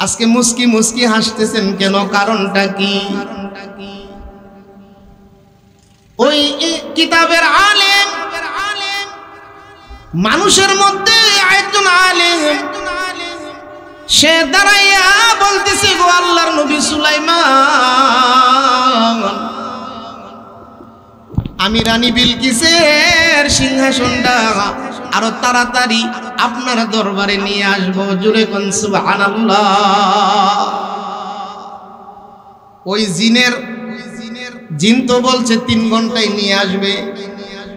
আজকে মুস্কি মুস্কি হাসতেছেন কেন? কারণটা কি? ওই কিতাবের আলেম, মানুষের মধ্যে একজন আলেম, সে দাঁড়াইয়া বলতেছে, গো আল্লাহর নবী সুলাইমান, আমি রানী বিলকিসের সিংহাসনটা আরো তাড়াতাড়ি আপনার দরবারে নিয়ে আসবো। জোরে কোন সুবহানাল্লাহ। ওই জিন তো বলছে 3 ঘন্টায় নিয়ে আসবে,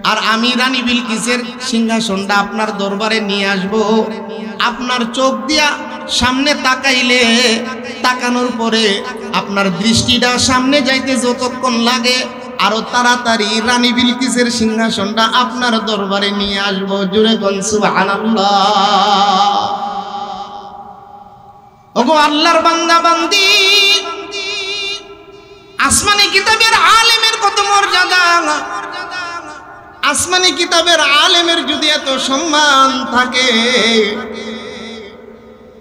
আর আমি রানী বিলকিসের সিংহাসনটা আপনার দরবারে নিয়ে আসবো। আপনার চোখ দিয়া সামনে তাকাইলে, তাকানোর পরে আপনার দৃষ্টিটা সামনে যাইতে যতক্ষণ লাগে, আরো তাড়াতাড়ি রানী বিলকিসের সিংহাসনটা আপনার দরবারে নিয়ে আসবো। জোরে কোন সুবহানাল্লাহ। ওগো আল্লাহর বান্দা বান্দি, আসমানি কিতাবের আলেমের কত মর্যাদা, আসমানি কিতাবের আলেমের যদি এত সম্মান থাকে,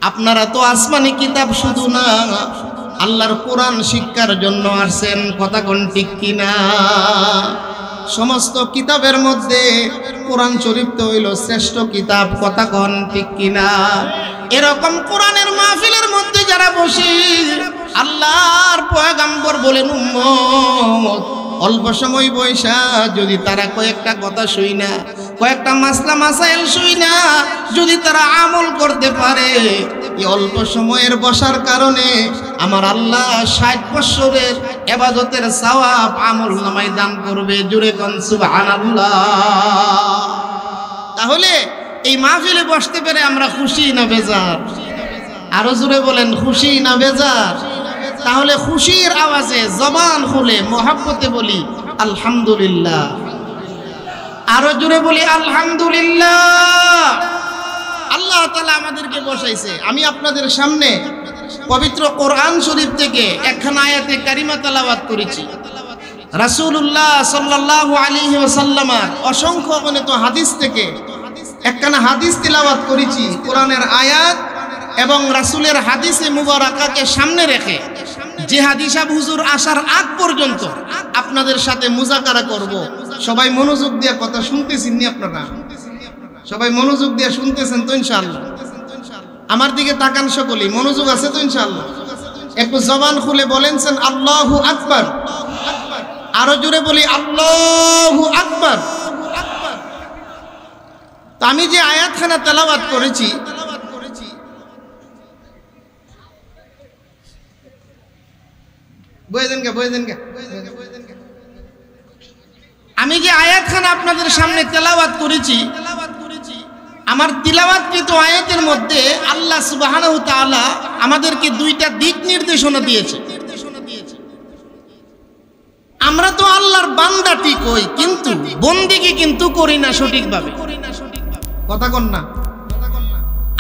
আপনারা তো আসমানি কিতাব শুধু না, আল্লাহর কোরআন শিক্ষার জন্য আসছেন। কথা কোন ঠিক কিনা? সমস্ত কিতাবের মধ্যে কোরআন শরীফ তো হইল শ্রেষ্ঠ কিতাব। কথা কোন ঠিক কিনা? এরকম কোরআনের মাহফিলের মধ্যে যারা বসে, আল্লাহর পয়গম্বর বলেন, উম্মত অল্প সময় বৈশা যদি তারা কয়েকটা কথা শুই না, কয়েকটা মাসলা মাসাইল শুই না, যদি তারা আমল করতে পারে, এই অল্প সময়ের বসার কারণে আমার আল্লাহ 60 বছরের ইবাদতের সওয়াব আমল নামায় দান করবে। জোরে কোন সুবহানাল্লাহ। তাহলে এই মাহফিলে বসতে পেরে আমরা খুশি না বেজার? আরো জোরে বলেন, খুশি না বেজার? তাহলে খুশির আওয়াজে জবান খুলে মহব্বতে বলি আলহামদুলিল্লাহ। আরো জোরে বলি আলহামদুলিল্লাহ। আল্লাহ তাআলা আমাদেরকে বসাইছে। আমি আপনাদের সামনে পবিত্র কোরআন শরীফ থেকে একখানা আয়াতে কারিমা তেলাওয়াত করেছি। রাসূলুল্লাহ সাল্লাল্লাহু আলাইহি ওয়াসাল্লামের অসংখ্য অগণিত হাদিস থেকে একখানা হাদিস তেলাওয়াত করেছি। কোরআনের আয়াত এবং রাসূলের হাদিসে মুবারাকাকে সামনে রেখে যে হাদিস হুজুর আসার আগ পর্যন্ত আপনাদের সাথে মুজাকারা করব। সবাই মনোযোগ দিয়ে কথা শুনতেছেন নি? আপনারা সবাই মনোযোগ দিয়ে শুনতেছেন তো ইনশাআল্লাহ? আমার দিকে তাকান সকলেই। মনোযোগ আছে তো ইনশাআল্লাহ? একটু জবান খুলে বলেনছেন আল্লাহু আকবার। আরো জোরে বলি আল্লাহু আকবার। তো আমি যে আয়াতখানা তেলাওয়াত করেছি, আমি যে আয়াতখানা আপনাদের সামনে তেলাওয়াত করেছি, আমার তিলাওয়াতকৃত আয়াতের মধ্যে আল্লাহ সুবহানাহু ওয়া তাআলা আমাদেরকে 2টা দিক নির্দেশনা দিয়েছে। আমরা তো আল্লাহর বান্দা ঠিক হই, কিন্তু বন্দেগী কিন্তু করি না সঠিকভাবে। কথা কন না?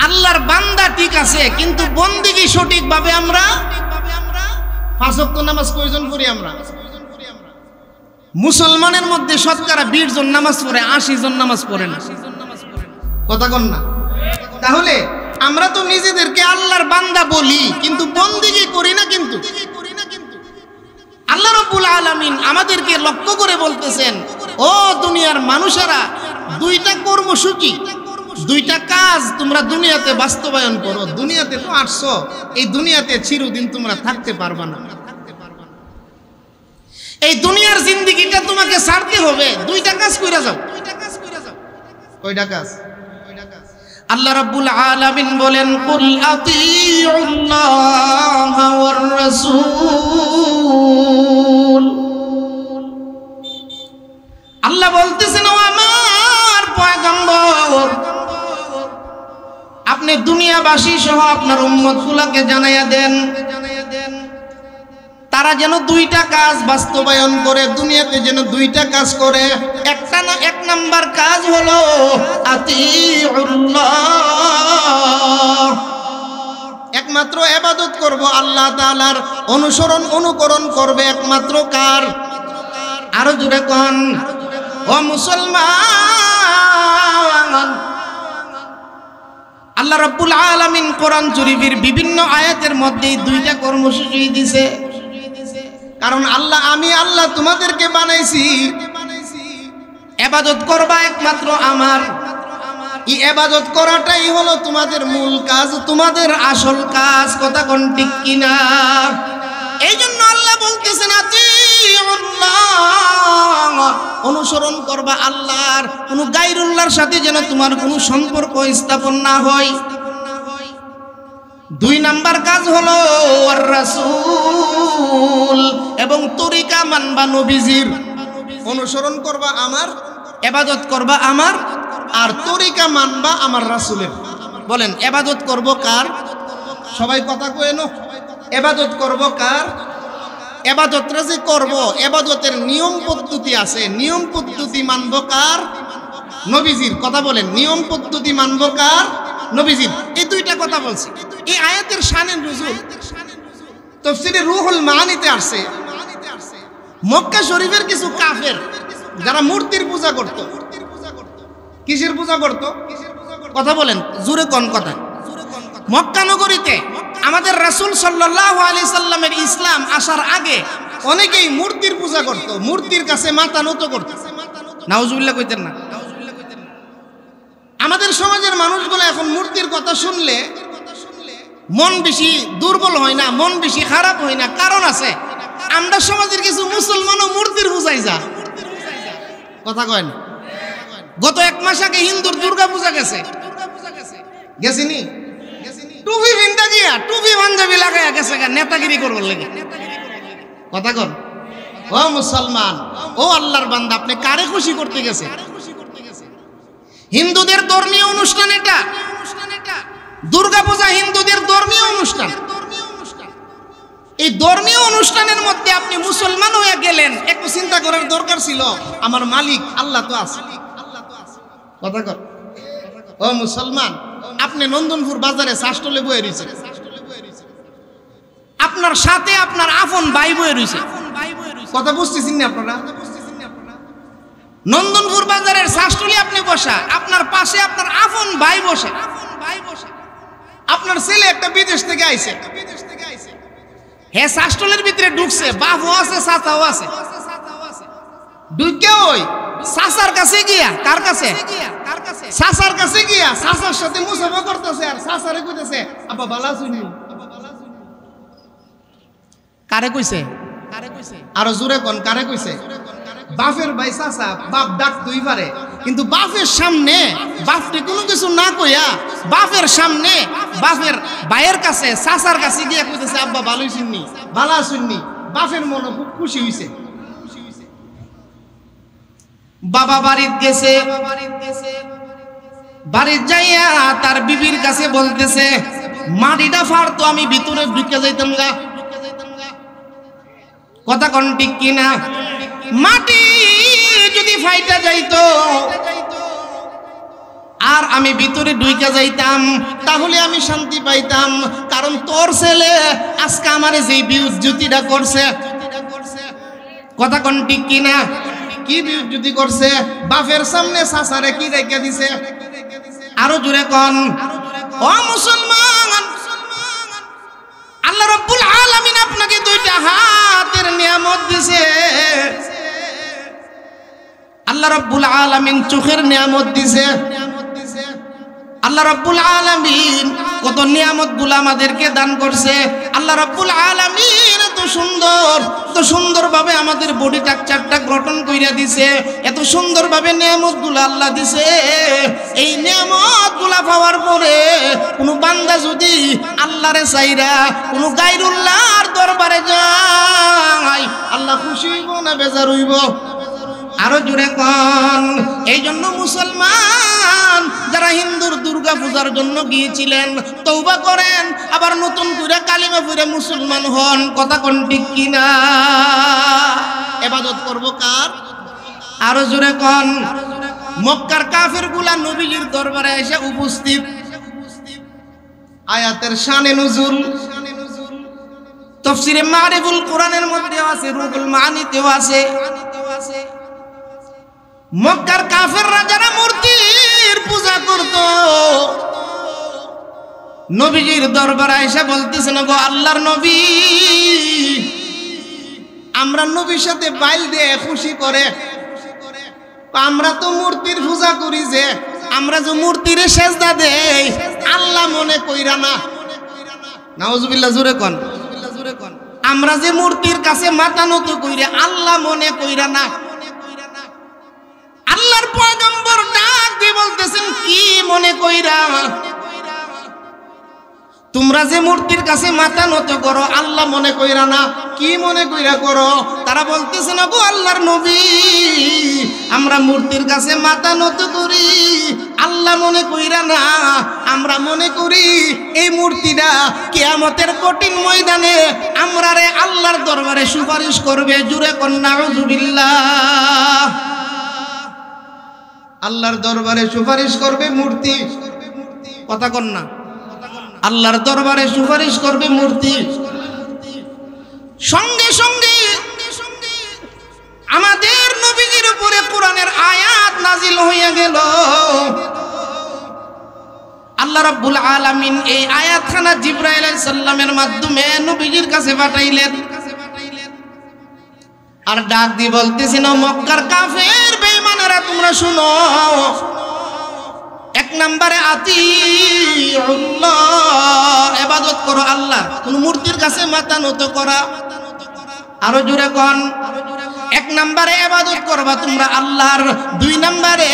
আল্লাহর বান্দা ঠিক আছে, কিন্তু বন্দেগী সঠিকভাবে আমরা 5 ওয়াক্ত নামাজ কয়জন পড়ি? আমরা মুসলমানের মধ্যে শতকরা 20 জন নামাজ পড়ে, 80 জন নামাজ পড়ে না। কথা কন না? তাহলে আমরা তো নিজেদেরকে আল্লাহর বান্দা বলি, কিন্তু বন্দেগী করি না। কিন্তু আল্লাহ রাব্বুল আলামিন আমাদেরকে লক্ষ্য করে বলতেছেন, ও দুনিয়ার মানুষেরা, 2টা কর্মসূচি, 2টা কাজ তোমরা দুনিয়াতে বাস্তবায়ন করো। দুনিয়াতে তো আসছো, এই দুনিয়াতে চিরদিন তোমরা থাকতে পারবা না। এই দুনিয়ার জিন্দেগিটা তোমাকে ছাড়তে হবে। 2টা কাজ কইরা যাও। কয়টা কাজ? আল্লাহ রাব্বুল আলামিন বলেন, কুল আতিউল্লাহ ওয়ার রাসূল। আল্লাহ বলতেছেন, ও আমার পয়গম্বর, আপনি দুনিয়াবাসী সহ আপনার উম্মতগুলোকে জানাইয়া দেন, তারা যেন 2টা কাজ বাস্তবায়ন করে, দুনিয়াতে যেন 2টা কাজ করে। একটা না, 1 নাম্বার কাজ হলো আতিউল্লাহ, একমাত্র ইবাদত করব আল্লাহ তাআলার, অনুকরণ করবে একমাত্র কার? আরো জোরে কোন? ও মুসলমান, আল্লাহ রাব্বুল আলামিন কোরআন শরীফের বিভিন্ন আয়াতের মধ্যে দুইটা কর্মসূচি দিয়েছে। কারণ আমি আল্লাহ তোমাদেরকে বানাইছি, ইবাদত করবা একমাত্র আমার। এই ইবাদত করাটাই হলো তোমাদের মূল কাজ, তোমাদের আসল কাজ। কথা কোন ঠিক কিনা? এই জন্য আল্লাহ বলতেছেন অনুসরণ করবা আল্লাহর, কোন গায়রুল্লাহর সাথে যেন তোমার কোনো সম্পর্ক স্থাপন না হয়। 2 নাম্বার কাজ হলো আর রাসূল, এবং তরিকা মানবা নবীজির। অনুসরণ করবা আমার, ইবাদত করবা আমার, আর তরিকা মানবা আমার রাসূলের। বলেন ইবাদত করব কার? সবাই কথা কয় না, ইবাদত করব কার? ইবাদতটা যে করব, ইবাদতের নিয়ম পদ্ধতি আছে, নিয়ম পদ্ধতি মানব কার? নবীজির। কথা বলেন, নিয়ম পদ্ধতি মানব কার? নবীজির। এই দুইটা কথা বলছি। এই আয়াতের শানে নুজুল তাফসীরে রুহুল মাআনিতে আসছে, মক্কা শরীফের কিছু কাফের যারা মূর্তির পূজা করত। কিসের পূজা করত? কথা বলেন, জোরে কোন কথা? মক্কা নগরীতে আমাদের রাসূল সাল্লাল্লাহু আলাইহি সাল্লামের ইসলাম আসার আগে অনেকেই মূর্তির পূজা করত, মূর্তির কাছে মাথা নত করত। নাউজুবিল্লাহ কইতেন না? আমাদের সমাজের মানুষগুলো এখন মূর্তির কথা শুনলে মন বেশি দুর্বল হয় না, মন বেশি খারাপ হয় না। কারণ আছে, আমরা সমাজের কিছু মুসলমানও মূর্তির পূজায় যা। কথা কয় না? গত 1 মাস আগে হিন্দুর দুর্গা পূজা গেছে, গেছিনি? টুপি ভিন্দা গিয়া, টুপি পাঞ্জাবি লাগাইয়া গেছে, নেতাগিরি করবার লাগে। কথা কন? ও মুসলমান, ও আল্লাহর বান্দা, আপনি কারে খুশি করতে গেছে? হিন্দুদের ধর্মীয় অনুষ্ঠান এটা। দুর্গা পূজা হিন্দুদের ধর্মীয় অনুষ্ঠান। এই ধর্মীয় অনুষ্ঠানের মধ্যে আপনি মুসলমান হয়ে গেলেন, একটু চিন্তা করার দরকার ছিল, আমার মালিক আল্লাহ তো আছে। কথা কর? ও মুসলমান, আপনি নন্দনপুর বাজারে শাসটলে বয়ে রয়েছে, আপনার সাথে আপনার আপন ভাই বয়ে রয়েছে। কথা বুঝতেছেন না আপনারা? নন্দনপুর বাজারের শাসটলে আপনি বসা, আপনার পাশে আপনার আপন ভাই বসা। আপনার ছেলে একটা বিদেশ থেকে আইছে, হ্যাঁ শাসটলের ভিতরে ঢুকছে, বাপও আছে চাচাও আছে। ঢুকে ওই চাচার কাছে গিয়া, কার কাছে? চাচার কাছে গিয়া চাচার সাথে মুসাফা করতেছে, আর চাচারে কইতেছে আব্বা ভালো আছেন? কারে কইছে? আরো জোরে কোন, কারে কইছে? বাপের ভাই চাচা, বাপ ডাক তুই পারে, কিন্তু বাপের সামনে বাপরে কোনো কিছু না কইয়া বাপের সামনে বাপের ভাইয়ের কাছে চাচার কাছে গিয়া কইতেছে আব্বা ভালো হইছেননি, ভালো আছেননি। বাপের মনে খুব খুশি হইছে। বাবা বাড়িতে গেছে, বাড়িতে যাইয়া তার বিবির কাছে বলতেছে মাটিটা ফাড়তো, আমি ভিতরে ঢুকে যাইতাম গা। কথা কোন ঠিক কিনা? মাটি যদি ফাইটা যাইতো আর আমি ভিতরে ঢুকে যাইতাম, তাহলে আমি শান্তি পাইতাম। কারণ তোর ছেলে আজকে আমারে যে বিউজ্জতিটা করছে। কথা কোন ঠিক কিনা? কি বিউজ্জতি করছে? বাপের সামনে চাচারে কি রেখে দিছে? আরো জোরে কোন। ও মুসলমান, আল্লাহ রাব্বুল আলামিন আপনাকে 2টা হাতের নিয়ামত দিছে। আল্লাহ রাব্বুল আলামিন চোখের নিয়ামত দিছে। আল্লাহ রাব্বুল আলামিন কত নিয়ামতগুলো আমাদেরকে দান করছে। আল্লাহ রাব্বুল আলামিন এত সুন্দরভাবে আমাদের বডি স্ট্রাকচারটা গঠন কইরা দিছে, এত সুন্দরভাবে নিয়ামতগুলো আল্লাহ দিছে। এই নিয়ামতগুলো পাওয়ার পরে কোনো বান্দা যদি আল্লাহরে চাইরা কোনো গায়রুল্লাহর দরবারে যায়, আল্লাহ খুশি হইব না বেজার হইব? আরো জোরে কোন। এই জন্য মুসলমান যারা হিন্দুর দুর্গা পূজার জন্য গিয়েছিলেন, তওবা করেন, আবার নতুন করে কালিমা পড়ে মুসলমান হন। কথা কোন ঠিক কিনা? ইবাদত করব কার? আরো জোরে কোন। মক্কার কাফেরগুলা নবীজির দরবারে এসে উপস্থিত। আয়াতের শানে নুজুল তাফসীরে মারিফুল কোরআনের মধ্যে আছে, রুহুল মাআনিতেও আছে। মক্কার কাফেররা যারা মূর্তির পূজা করত, নবীজির দরবারে আয়েশা বলতেছেন, গো আল্লাহর নবী, আমরা নবীর সাথে বাইল দিয়ে খুশি করে, আমরা তো মূর্তির পূজা করি, যে আমরা যে মূর্তির সেজদা দেই আল্লাহ মনে কইরা না। নাউজুবিল্লাহ, জোরে কোন। আমরা যে মূর্তির কাছে মাথা নত কইরা আল্লাহ মনে কইরা না। আল্লাহর পয়গম্বর ডাক দিয়ে বলতেছেন, কি মনে কইরা? তোমরা যে মূর্তির কাছে মাথা নত করো আল্লাহ মনে কইরা না, কি মনে কইরা করো? তারা বলতেছে, না গো আল্লাহর নবী, আমরা মূর্তির কাছে মাথা নত করি আল্লাহ মনে কইরা না, আমরা মনে করি এই মূর্তিটা কিয়ামতের কঠিন ময়দানে আমরারে আল্লাহর দরবারে সুপারিশ করবে। জুরে কোন নাউজুবিল্লাহ। আল্লাহর দরবারে সুপারিশ করবে মূর্তি, কথা কন না, আল্লাহর দরবারে সুপারিশ করবে মূর্তি। সঙ্গে সঙ্গে আমাদের নবীজির উপরে কোরআনের আয়াত নাজিল হইয়া গেল। আল্লাহ রাব্বুল আলামিন এই আয়াতখানা জিবরাইল আলাইহিস সালামের মাধ্যমে নবীজির কাছে পাঠাইলেন। আর ডাক দিয়ে বলতেছেন, মক্কার কাফের বেঈমানেরা তোমরা শুনো, এক নম্বরে আতিউল্লাহ, ইবাদত করো আল্লাহ, কোন মূর্তির কাছে মাথা নত করা। আরো জোরে কোন। এক নম্বরে ইবাদত করবা তোমরা আল্লাহর। দুই নম্বরে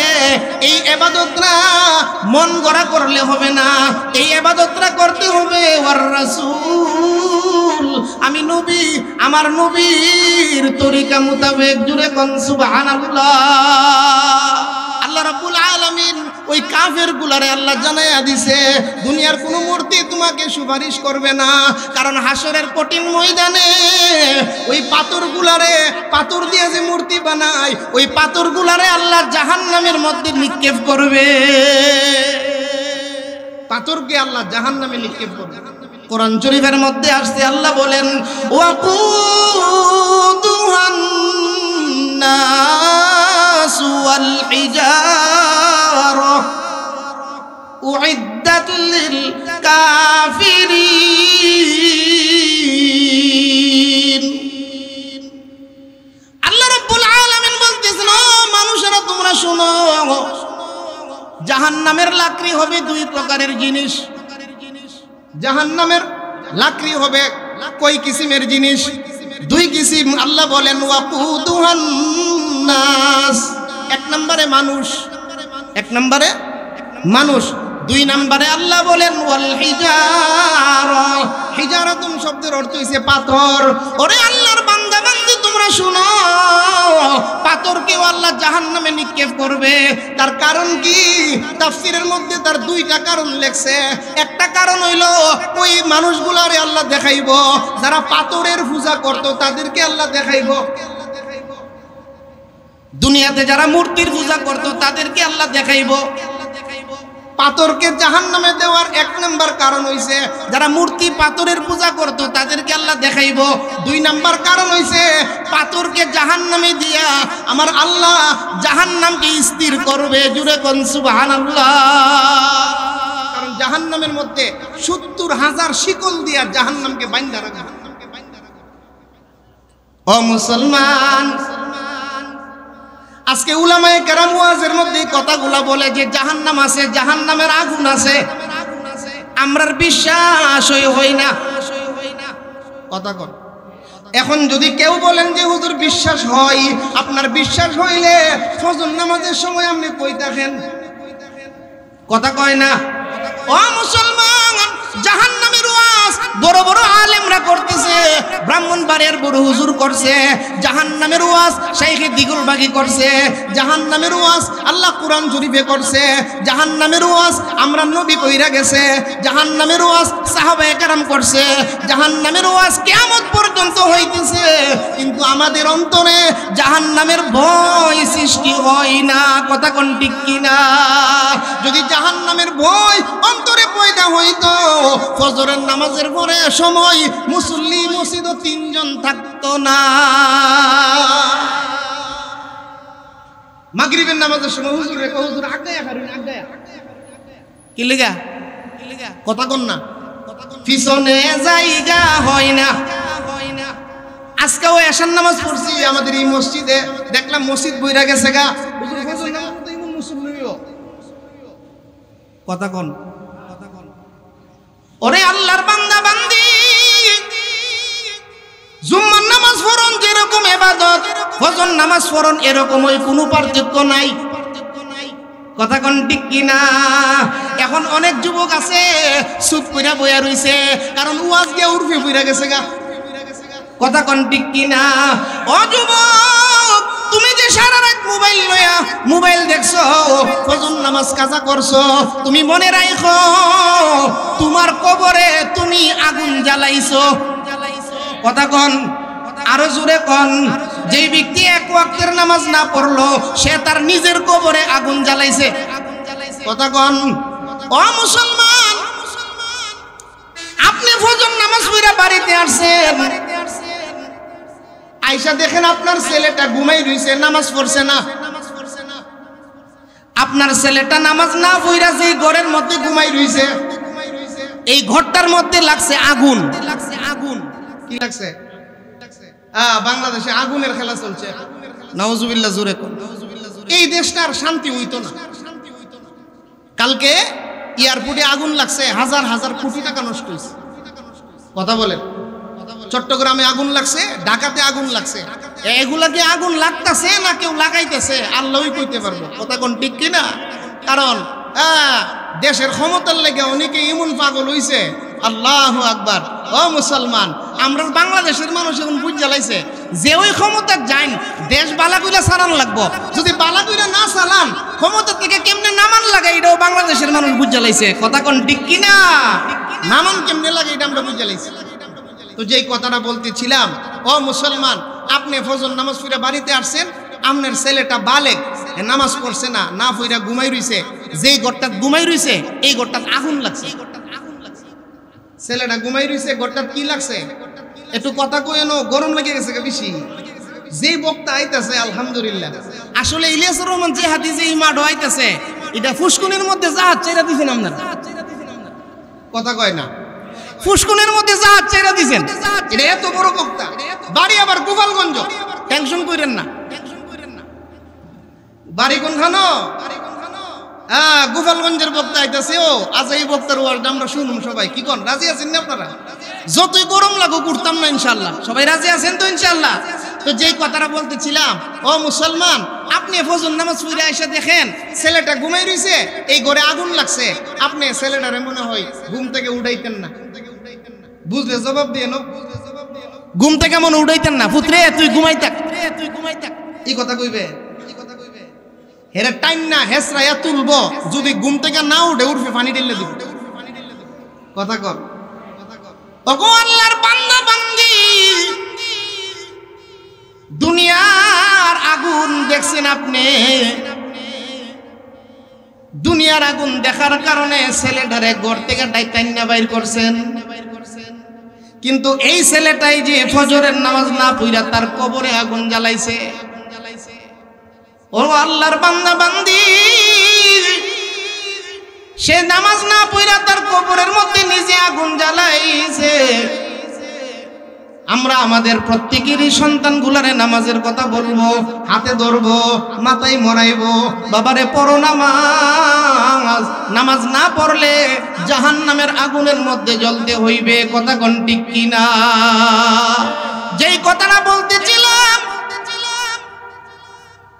এই ইবাদতটা মন গড়া করলে হবে না, এই ইবাদতটা করতে হবে ওয়ার রাসূল, আমি নবী, আমার নবীর তরিকা মোতাবেক। জুরে কোন সুবহানাল্লাহ। আল্লাহ রাব্বুল আলামিন ওই কাফের গুলারে আল্লাহ জানাইয়া দিছে, দুনিয়ার কোনো মূর্তি তোমাকে সুপারিশ করবে না, কারণ হাসরের কঠিন ময়দানে ওই পাথর গুলারে, পাথর দিয়ে যে মূর্তি বানায় ওই পাথর গুলারে আল্লাহ জাহান্নামের মধ্যে নিক্ষেপ করবে। পাথরকে আল্লাহ জাহান্নামে নিক্ষেপ করবে। কোরআন শরীফের মধ্যে আসছে, আল্লাহ বলেন, ওয়াকুদুহান নাস ওয়াল হিজারা উইদ্দাত লিল কাফিরিন। আল্লাহ রাব্বুল আলামিন বলতেছেন, ও মানুষেরা তোমরা শুনো, জাহান্নামের লাকড়ি হবে দুই প্রকারের জিনিস। জাহান্নামের লাকড়ি হবে কয় কিসিমের জিনিস? দুই কিসিম। আল্লাহ বলেন, ওয়াকুদুহান নাস, এক নম্বরে মানুষ, এক নম্বরে মানুষ। দুই নম্বরে আল্লাহ বলেন ওয়াল হিজারা, হিজারাতুন শব্দের অর্থ হইছে পাথর। ওরে আল্লাহর বান্দা বান্দি তোমরা শুনো, পাথরকেও আল্লাহ জাহান্নামে নিক্ষেপ করবে। তার কারণ কি? তাফসীরের মধ্যে তার দুইটা কারণ লেখছে। একটা কারণ হইল ওই মানুষগুলারে আল্লাহ দেখাইব, যারা পাথরের পূজা করত তাদেরকে আল্লাহ দেখাইব। দুনিয়াতে যারা মূর্তির পূজা করত তাদেরকে আল্লাহ দেখাইব। পাথরকে জাহান্নামে দেওয়ার এক নম্বর কারণ হইছে যারা মূর্তি পাথরের পূজা করত তাদেরকে আল্লাহ দেখাইব। দুই নম্বর কারণ হইছে পাথরকে জাহান্নামে দিয়া আমার আল্লাহ জাহান্নামকে স্থির করবে। জুরে কোন সুবহানাল্লাহ। কারণ জাহান্নামের মধ্যে ৭০,০০০ শিকল দিয়া জাহান্নামকে বাইন্ধা রাখা। ও মুসলমান, আজকে উলামায়ে কেরাম ওয়াজের মধ্যে কথাগুলা বলে যে জাহান্নাম আছে, জাহান্নামের আগুন আছে, আমরার বিশ্বাস হই না। কথা কর। এখন যদি কেউ বলেন যে হুজুর বিশ্বাস হয়, আপনার বিশ্বাস হইলে ফজর নামাজের সময় আপনি কই থাকেন? কথা কয় না। ও মুসলমান, জাহান্নামের ওয়াজ বড় বড় আলেমরা করতেছে, ব্রাহ্মণবাড়িয়ার বড় হুজুর করছে, জাহান্নামের ওয়াজ শাইখে দিগুলবাগি করছে, জাহান্নামের ওয়াজ আল্লাহ কোরআন শরীফে করছে, জাহান্নামের ওয়াজ আমরা নবী কইরা গেছে, জাহান্নামের ওয়াজ সাহাবায়ে কেরাম করছে, জাহান্নামের ওয়াজ কিয়ামত পর্যন্ত হইতেছে। কিন্তু আমাদের অন্তরে জাহান্নামের ভয় সৃষ্টি হয় না। কথা কোন ঠিক কিনা? যদি জাহান্নামের ভয় অন্তরে পয়দা হইতো, ফজরের নামাজের পরে সময় মুসল্লি মসজিদও ৩ জন থাকতো না। মাগরিবের নামাজের সময় হুজুর আগায়া খারুন, আগায়া কি লাগা কথা কন না, পিছনে জায়গা হয় না। আজকেও এশার নামাজ পড়ছি আমাদের এই মসজিদে, দেখলাম মসজিদ বইরা গেছে গা। কথা কন, ওরে আল্লাহর বান্দা বান্দি, জুম্মার নামাজ পড়ন যেরকম ইবাদত, ফজর নামাজ পড়ন এরকমই, কোনো পার্থক্য নাই। কথা কোন ঠিক কিনা? এখন অনেক যুবক আছে চুপ কইরা বইয়া রইছে, কারণ ওয়াজ গিয়া উর্ফে বইরা গেছে গা। কথা কোন ঠিক কিনা? ও যুবক, তুমি যে সারা রাত মোবাইল লয়া মোবাইল দেখছো, ফজর নামাজ কাজা করছো, তুমি মনে রাখো তোমার কবরে তুমি আগুন জ্বালাইছো। কথা কন, আরো জোরে কন। যেই ব্যক্তি এক ওয়াক্তের নামাজ না পড়লো সে তার নিজের কবরে আগুন জ্বালাইছে। কথা কন। ও মুসলমান, আপনি ফজর নামাজ পড়া বাড়িতে আসছেন, আইসা দেখেন আপনার ছেলেটা ঘুমাই রইছে, নামাজ পড়ছে না। আপনার ছেলেটা নামাজ না পড়া যেই ঘরের মধ্যে ঘুমাই রইছে, এই ঘরটার মধ্যে লাগছে আগুন। কি লাগছে? বাংলাদেশে আগুনের খেলা চলছে। নাউজুবিল্লাহ, জোরে কোন। এই দেশটার শান্তি হইতো না। কালকে এয়ারপোর্টে আগুন লাগছে, হাজার হাজার কোটি টাকা নষ্ট হয়েছে। কথা বলেন। চট্টগ্রামে আগুন লাগছে, ঢাকাতে আগুন লাগছে। এগুলাকে আগুন লাগতেছে না কেউ লাগাইতেছে আল্লাহই কইতে পারবো। কথা কোন ঠিক কিনা? কারণ দেশের ক্ষমতার লেগে অনেকে এমন পাগল হইছে, আল্লাহু আকবার। ও মুসলমান, আমরা বাংলাদেশের মানুষ এখন বুঝ জ্বালাইছে যে ওই ক্ষমতা যাইন দেশ বালাগুলা চালান লাগবো, যদি বালাগুলা না চালান ক্ষমতা থেকে কেমনে নামান লাগে এটাও বাংলাদেশের মানুষ বুঝ জ্বালাইছে। কথা কোন ঠিক কিনা? নামান কেমনে লাগে এটা আমরা বুঝ জ্বালাইছি। তো যেই কথাটা বলতেছিলাম, ও মুসলমান, আপনি ফজর নামাজ পড়ে বাড়িতে আসছেন, আপনার ছেলেটা বালেগ, নামাজ পড়ছে না, না পড়া ঘুমাই রইছে, যেই ঘরটা ঘুমাই রইছে এই ঘরটা আগুন লাগছে। ছেলেটা ঘুমাই রইছে, ঘরটা কি লাগছে? একটু কথা কইনো, গরম লেগে গেছে বেশি। যে বক্তা আইতাছে আলহামদুলিল্লাহ, আসলে ইলিয়াসুর রহমান যে হাদিসে এই মাঠ আইতাছে এটা ফুসকুনের মধ্যে জাহাজ চাইরা দিছেন আপনারা। কথা কয় না, ফুসকুনের মধ্যে জাহাজ চাইরা দিছেন। এটা এত বড় বক্তা, বাড়ি আবার গোপালগঞ্জ। টেনশন করেন না। বাড়ি কোনখানো? গোপালগঞ্জের বক্তা আইতাছে। ও আজ এই বক্তার ওয়ার্ড আমরা শুনুন সবাই। কি কোন, রাজি আছেন না আপনারা? যতই গরম লাগুক করতাম না ইনশাল্লাহ। সবাই রাজি আছেন তো ইনশাল্লাহ? তো যেই কথাটা বলতেছিলাম, ও মুসলমান, আপনি ফজর নামাজ পড়ে এসে দেখেন ছেলেটা ঘুমাই রইছে, এই ঘরে আগুন লাগছে, আপনি ছেলেটারে মনে হয় ঘুম থেকে উঠাইতেন না। বুঝলে জবাব দিয়ে নো, ঘুম থেকে মনে উঠাইতেন না। পুত্রে তুই ঘুমাই থাক, তুই ঘুমাই থাক, এই কথা কইবে। হেরে টাইম না হেসরাইয়া তুলবো, যদি ঘুম থেকে না উঠে উঠবে পানি ঢেলে দিব। কথা কর। ওগো আল্লাহর বান্দা বান্দি, দুনিয়ার আগুন দেখছেন আপনি, দুনিয়ার আগুন দেখার কারণে ছেলেটারে ঘর থেকে টাইনা বাইর করছেন। কিন্তু এই ছেলেটাই যে ফজরের নামাজ না পড়া তার কবরে আগুন জ্বালাইছে। ও আল্লাহর বান্দা বান্দি, সে নামাজ না পড়া তার কবরের মধ্যে নিজে আগুন জ্বালাইছে। আমরা আমাদের প্রত্যেকেরই সন্তানগুলারে নামাজের কথা বলবো, হাতে ধরবো, মাথায় মরাইবো, বাবারে পড়ো নামাজ। নামাজ না পড়লে জাহান্নামের আগুনের মধ্যে জ্বলতে হইবে। কথা কোন ঠিক কিনা? যেই কথাটা বলতেছিলাম,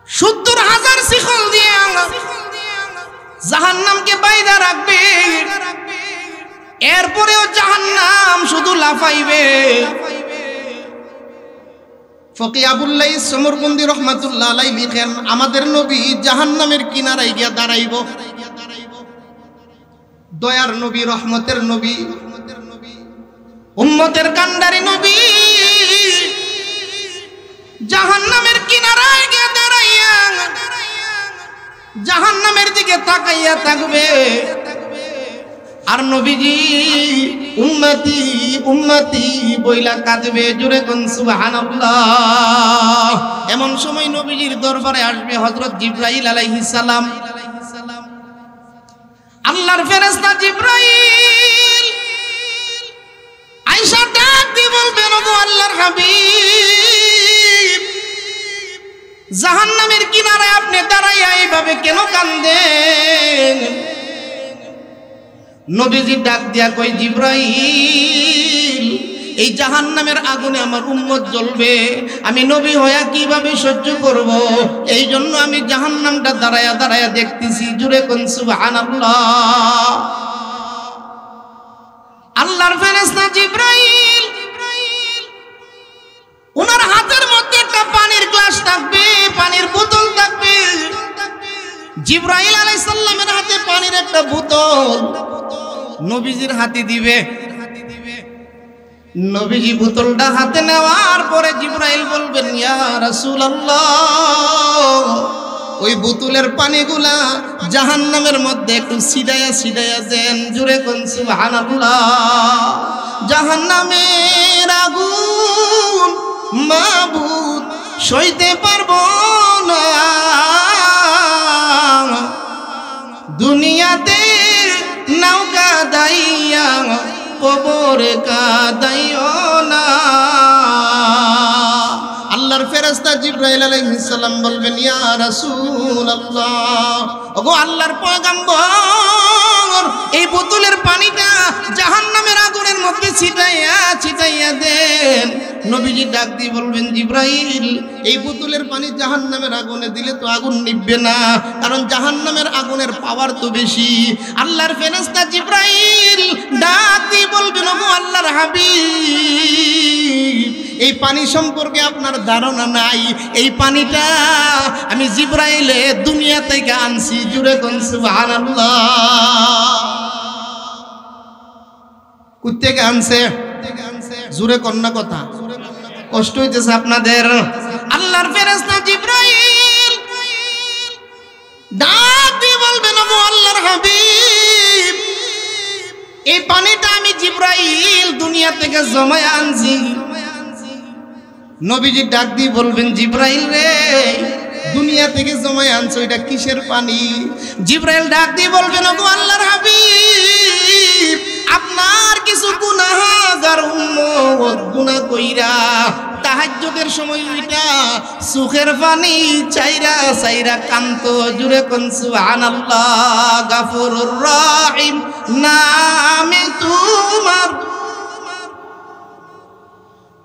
৭০,০০০ শিকল দিয়ে জাহান্নামকে বাইরে রাখবে, এরপরেও জাহান্নাম শুধু লাফাইবে। ফকি আবুল্লাহ সমরবন্দি রহমাতুল্লাহ আলাইহি লিখেন, আমাদের নবী জাহান্নামের কিনারায় গিয়া দাঁড়াইব। দয়ার নবী, রহমতের নবী, উম্মতের কান্ডারি নবী জাহান্নামের কিনারায় গিয়া দাঁড়াইয়া জাহান্নামের দিকে তাকাইয়া থাকবে। আর নবীজি উম্মতি উম্মতি বইলা কাঁদবে। জোরে কোন সুবহানাল্লাহ। এমন সময় নবীজির দরবারে আসবে হযরত জিবরাইল আলাইহিস সালাম। আল্লাহর ফেরেশতা জিবরাইল হাবিব জাহান্নামের কিনারে আপনি দাঁড়াইয়া এইভাবে কেন কান্দেন? নবীজি ডাক দিয়া কই, জিবরাইল, এই জাহান্নামের আগুনে আমার উম্মত জ্বলবে, আমি নবী হইয়া কিভাবে সহ্য করব? এই জন্য আমি জাহান্নামটা দাঁড়ায়া দাঁড়ায়া দেখতেছি। জুরে কোন সুবহানাল্লাহ। আল্লাহর ফেরেশতা জিবরাইল, ওনার হাতের মধ্যে একটা পানির গ্লাস থাকবে, পানির বোতল থাকবে। জিবরাইল আলাইহিস সালামের হাতে পানির একটা বোতল নবীজির হাতে দিবে। নবীজি বোতলটা হাতে নেওয়ার পরে জিবরাইল বলবেন, ইয়া রাসূলুল্লাহ, ওই বোতলের পানিগুলা জাহান্নামের মধ্যে একটু ছিটাইয়া ছিটাইয়া দেন। জুরে কোন সুবহানাল্লাহ। জাহান্নামের আগুন মাবুদ সইতে পারবো না, দুনিয়াতে নৌকা দাইয়া কবরে কাদাইও না। আল্লাহর ফেরেশতা জিবরাইল আলাইহিস সালাম বলবেন, ইয়া রাসূলুল্লাহ, ওগো আল্লাহর পয়গম্বর, এই বোতলের পানিটা জাহান্নামের আগুনের মধ্যে ছিটাইয়া ছিটাইয়া দেন। নবীজি ডাক দিয়ে বলবেন, জিবরাইল, এই বোতলের পানি জাহান্নামের আগুনে দিলে তো আগুন নিভবে না, কারণ জাহান্নামের আগুনের পাওয়ার তো বেশি। আল্লাহর ফেরেশতা জিবরাইল ডাক দিয়ে বলবেন, ওগো আল্লাহর হাবিব, এই পানি সম্পর্কে আপনার ধারণা নাই, এই পানিটা আমি জিবরাইলে দুনিয়া থেকে আনছি। জুরে কোন সুবহানাল্লাহ। কোথা থেকে আনছে? জুরে কন্যা কথা, কষ্ট হইতেছে আপনাদের। আল্লাহর ফেরেশতা জিবরাইল ডাক দিয়ে বলবেন, ওগো আল্লাহর হাবিব, এই পানিটা আমি জিবরাইল দুনিয়া থেকে জমায় আনছি। নবীজি ডাক দিয়ে বলবেন, জিবরাইল রে, দুনিয়া থেকে জমায় আনছো, এটা কিসের পানি? জিবরাইল ডাক দিয়ে বলবেন, ওগো আল্লাহর হাবিব, আপনার কিছু গুনাহগার উম্মত গুনাহ কইরা তাহাজ্জুদের সময় ওইটা চোখের পানি চাইরা চাইরা কান্ত। জুরে কোন সুবহানাল্লাহ। গাফুরুর রহিম নামে তোমার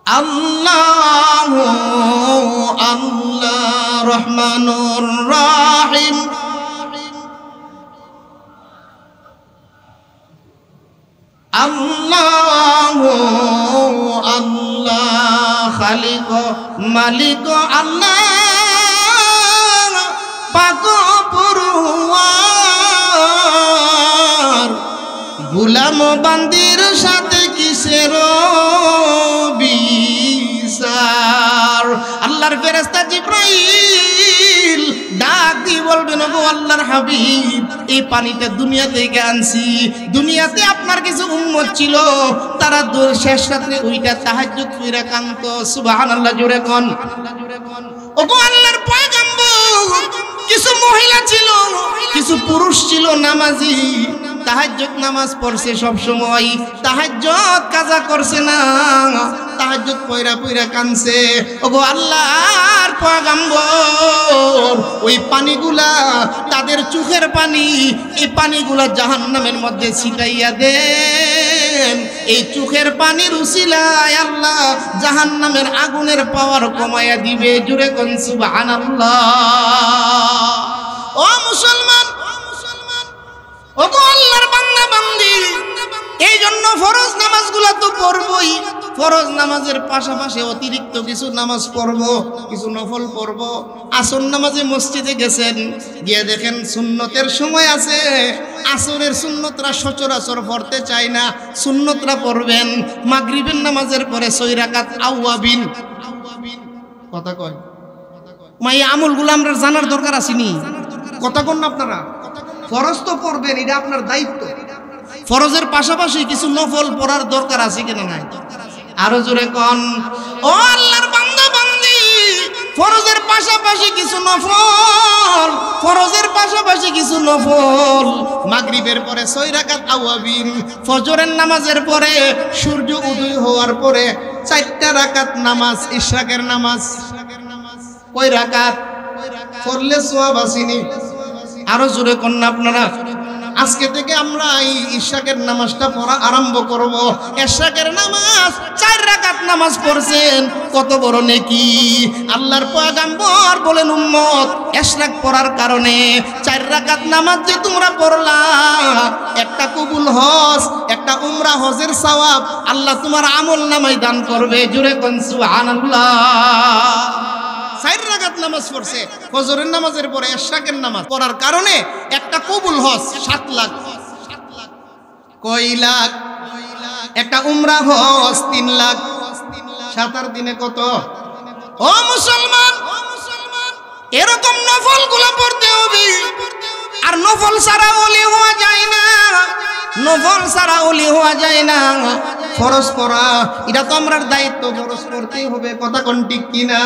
আল্লাহ, আল্লাহ রহমানুর রহিম। আল্লাহ আল্লাহ খালিক মালিক আল্লাহ পাক পরওয়ার, গোলাম বান্দির সাথে কিসের বিচার? আল্লাহর ফেরেশতা জিবরাইল ডাক দিয়ে বলবেন, ওগো আল্লাহর হাবিব, এই পানিটা দুনিয়া থেকে আনছি, দুনিয়াতে আপনার কিছু উম্মত ছিল, তারা শেষ রাত্রে ওইটা তাহাজ্জুদ কইরা কান্ত। সুবহানাল্লাহ। জোরে কোন। ওগো আল্লাহর পয়গম্বর, কিছু মহিলা ছিল, কিছু পুরুষ ছিল নামাজি, তাহাজ্জুদ নামাজ পড়ছে সব সময়, তাহাজ্জুদ কাজা করছে না, তাহাজ্জুদ পয়রা পয়রা কানছে। ওগো আল্লাহর পয়গম্বর, ওই পানিগুলা তাদের চোখের পানি, এই পানিগুলা জাহান্নামের মধ্যে ছিটাইয়া দেন। এই চোখের পানির উসিলায় আল্লাহ জাহান্নামের আগুনের পাওয়ার কমাইয়া দিবে। জুরে কোন সুবহানাল্লাহ। ও মুসলমান, ওগো আল্লাহর বান্দা বান্দি, এই জন্য ফরজ নামাজগুলা তো পড়বই, ফরজ নামাজের পাশাপাশি অতিরিক্ত কিছু নামাজ পড়ব, কিছু নফল পড়ব। আসর নামাজে মসজিদে গেছেন, গিয়ে দেখেন সুন্নতের সময় আছে, আসরের সুন্নতরা সচরাচর পড়তে চায় না, সুন্নতরা পড়বেন। মাগরিবের নামাজের পরে 6 রাকাত আওয়াবিন, কথা কয় মাই আমলগুলো আমরা জানার দরকার আসেনি, কথা কোন আপনারা? ফরজ তো পড়বেন, এটা আপনার দায়িত্ব। ফরজের পাশাপাশি কিছু নফল পড়ার দরকার আছে কিনা নাই? আরো জোরে কোন। ও আল্লাহর বান্দা বান্দি, ফরজের পাশাপাশি কিছু নফল, ফরজের পাশাপাশি কিছু নফল। মাগরিবের পরে 6 রাকাত আওয়াবিন, ফজরের নামাজের পরে, সূর্য উদয় হওয়ার পরে 4টা রাকাত নামাজ, ইশরাকের নামাজ। কয় রাকাত পড়লে সওয়াব আসেনি? আরো জোরে কোন না আপনারা। আজকে থেকে আমরা এই ইশরাকের নামাজটা পড়া আরম্ভ করব। ইশরাকের নামাজ 4 রাকাত নামাজ পড়ছেন, কত বড় নেকি। আল্লাহর পয়গম্বর বলেন, উম্মত ইশরাক পড়ার কারণে 4 রাকাত নামাজ যে তোমরা পড়লা, একটা কবুল হজ, একটা উমরা হজের সওয়াব আল্লাহ তোমার আমলনামায় দান করবে। জোরে কোন সুবহানাল্লাহ। 4 রাকাত নামাজ পড়ছে, ফজরের নামাজের পরে ইশরাকের নামাজ পড়ার কারণে একটা কবুল হজ 7 লাখ। কয় লাখ? একটা উমরা হজ 3 লাখ। 7 দিনে কত? ও মুসলমান, এরকম নফল গুলো পড়তে হবে। আর নফল ছাড়া ওলি হওয়া যায় না, নফল ছাড়া ওলি হওয়া যায় না। ফরজ পড়া এটা তো আমরার দায়িত্ব, ফরজ পড়তেই হবে। কথা কোন ঠিক কিনা?